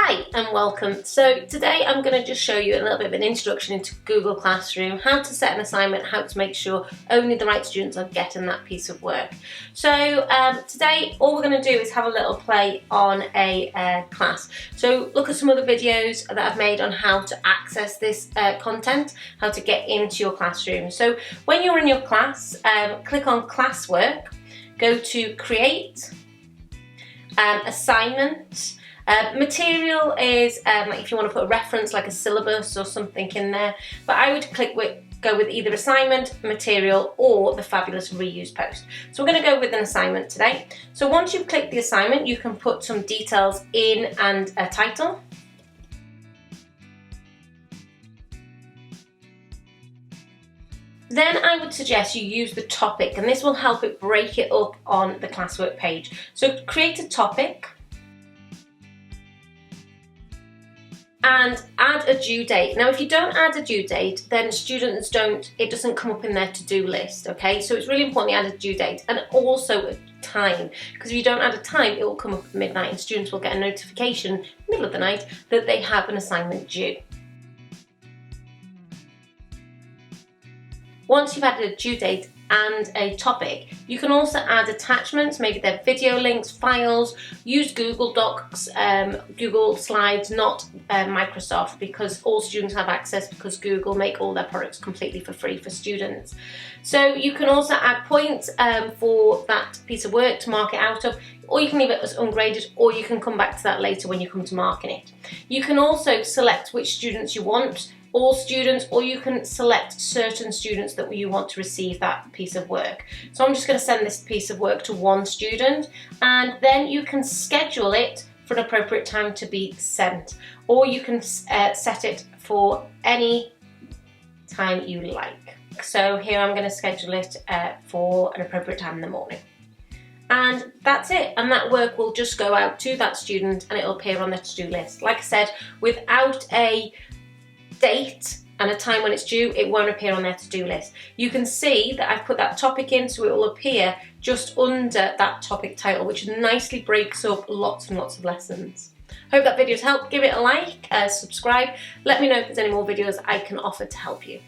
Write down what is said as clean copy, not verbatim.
Hi and welcome. So today I'm going to just show you a little bit of an introduction into Google Classroom, how to set an assignment, how to make sure only the right students are getting that piece of work. So today all we're going to do is have a little play on a class. So look at some other videos that I've made on how to access this content, how to get into your classroom. So when you're in your class, click on Classwork, go to Create, Assignment. Material is if you want to put a reference like a syllabus or something in there, but I would go with either assignment, material, or the fabulous reuse post. So we're going to go with an assignment today. So once you've clicked the assignment, you can put some details in and a title. Then I would suggest you use the topic, and this will help it break it up on the Classwork page. So create a topic and add a due date. Now, if you don't add a due date, then it doesn't come up in their to-do list, okay? So it's really important you add a due date and also a time, because if you don't add a time, it will come up at midnight and students will get a notification middle of the night that they have an assignment due. Once you've added a due date and a topic, you can also add attachments, maybe they're video links, files. Use Google Docs, Google Slides, not Microsoft, because all students have access, because Google make all their products completely for free for students. So you can also add points for that piece of work to mark it out of, or you can leave it as ungraded, or you can come back to that later when you come to marking it. You can also select which students you want, all students, or you can select certain students that you want to receive that piece of work. So I'm just going to send this piece of work to one student, and then you can schedule it for an appropriate time to be sent, or you can set it for any time you like. So here I'm going to schedule it for an appropriate time in the morning. And that's it, and that work will just go out to that student and it'll appear on their to-do list. Like I said, without a date and a time when it's due, it won't appear on their to-do list. You can see that I've put that topic in, so it will appear just under that topic title, which nicely breaks up lots and lots of lessons. Hope that video's helped. Give it a like, subscribe. Let me know if there's any more videos I can offer to help you.